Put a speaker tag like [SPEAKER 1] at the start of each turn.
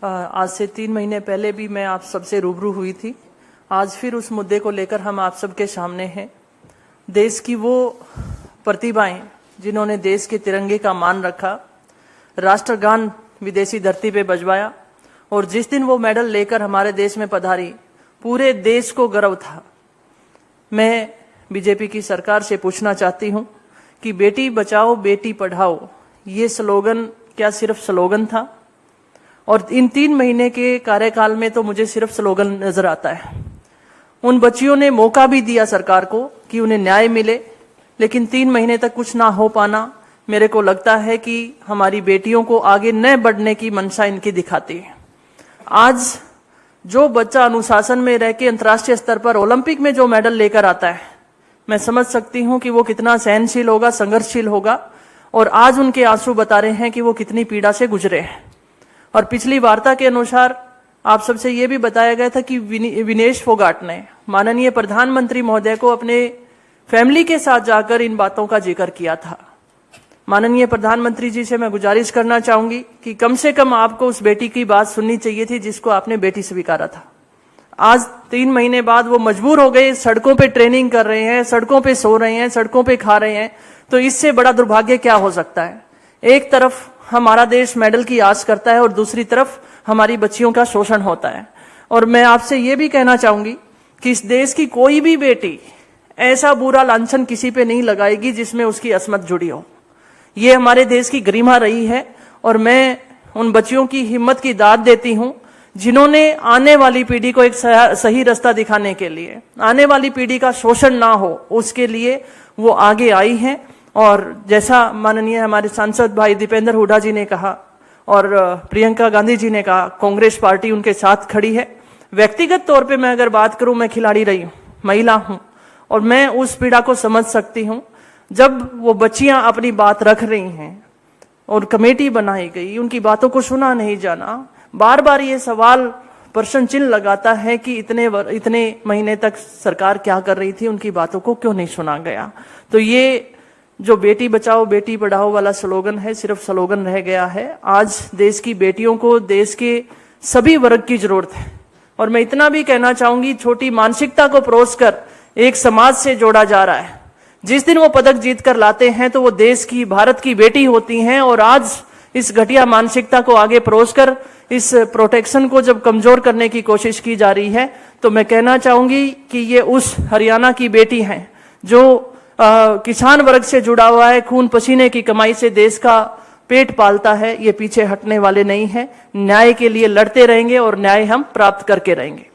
[SPEAKER 1] आज से 3 महीने पहले भी मैं आप सबसे रूबरू हुई थी। आज फिर उस मुद्दे को लेकर हम आप सबके सामने हैं। देश की वो प्रतिभाएं जिन्होंने देश के तिरंगे का मान रखा, राष्ट्रगान विदेशी धरती पे बजवाया और जिस दिन वो मेडल लेकर हमारे देश में पधारी, पूरे देश को गर्व था। मैं बीजेपी की सरकार से पूछना चाहती हूं कि बेटी बचाओ बेटी पढ़ाओ ये स्लोगन क्या सिर्फ स्लोगन था? और इन 3 महीने के कार्यकाल में तो मुझे सिर्फ स्लोगन नजर आता है। उन बच्चियों ने मौका भी दिया सरकार को कि उन्हें न्याय मिले, लेकिन 3 महीने तक कुछ ना हो पाना मेरे को लगता है कि हमारी बेटियों को आगे न बढ़ने की मंशा इनकी दिखाती है। आज जो बच्चा अनुशासन में रह के अंतर्राष्ट्रीय स्तर पर ओलंपिक में जो मेडल लेकर आता है, मैं समझ सकती हूं कि वो कितना सहनशील होगा, संघर्षशील होगा। और आज उनके आंसू बता रहे हैं कि वो कितनी पीड़ा से गुजरे हैं। और पिछली वार्ता के अनुसार आप सबसे ये भी बताया गया था कि विनेश फोगाट ने माननीय प्रधानमंत्री महोदय को अपने फैमिली के साथ जाकर इन बातों का जिक्र किया था। माननीय प्रधानमंत्री जी से मैं गुजारिश करना चाहूंगी कि कम से कम आपको उस बेटी की बात सुननी चाहिए थी जिसको आपने बेटी स्वीकारा था। आज 3 महीने बाद वो मजबूर हो गए, सड़कों पे ट्रेनिंग कर रहे हैं, सड़कों पे सो रहे हैं, सड़कों पे खा रहे हैं। तो इससे बड़ा दुर्भाग्य क्या हो सकता है? एक तरफ हमारा देश मेडल की आस करता है और दूसरी तरफ हमारी बच्चियों का शोषण होता है। और मैं आपसे ये भी कहना चाहूंगी कि इस देश की कोई भी बेटी ऐसा बुरा लांछन किसी पे नहीं लगाएगी जिसमें उसकी अस्मत जुड़ी हो। ये हमारे देश की गरिमा रही है और मैं उन बच्चियों की हिम्मत की दाद देती हूं जिन्होंने आने वाली पीढ़ी को एक सही रास्ता दिखाने के लिए, आने वाली पीढ़ी का शोषण ना हो उसके लिए वो आगे आई हैं। और जैसा माननीय हमारे सांसद भाई दीपेंद्र हुड्डा जी ने कहा और प्रियंका गांधी जी ने कहा, कांग्रेस पार्टी उनके साथ खड़ी है। व्यक्तिगत तौर पे मैं अगर बात करूं, मैं खिलाड़ी रही हूं, महिला हूं और मैं उस पीड़ा को समझ सकती हूं। जब वो बच्चियां अपनी बात रख रही हैं और कमेटी बनाई गई, उनकी बातों को सुना नहीं जाना, बार बार ये सवाल प्रश्न चिन्ह लगाता है कि इतने महीने तक सरकार क्या कर रही थी, उनकी बातों को क्यों नहीं सुना गया। तो ये जो बेटी बचाओ बेटी पढ़ाओ वाला स्लोगन है, सिर्फ स्लोगन रह गया है। आज देश की बेटियों को देश के सभी वर्ग की जरूरत है। और मैं इतना भी कहना चाहूंगी, छोटी मानसिकता को परोस कर एक समाज से जोड़ा जा रहा है। जिस दिन वो पदक जीत कर लाते हैं तो वो देश की, भारत की बेटी होती हैं। और आज इस घटिया मानसिकता को आगे परोस कर इस प्रोटेक्शन को जब कमजोर करने की कोशिश की जा रही है, तो मैं कहना चाहूंगी कि ये उस हरियाणा की बेटी हैं जो किसान वर्ग से जुड़ा हुआ है, खून पसीने की कमाई से देश का पेट पालता है। ये पीछे हटने वाले नहीं है, न्याय के लिए लड़ते रहेंगे और न्याय हम प्राप्त करके रहेंगे।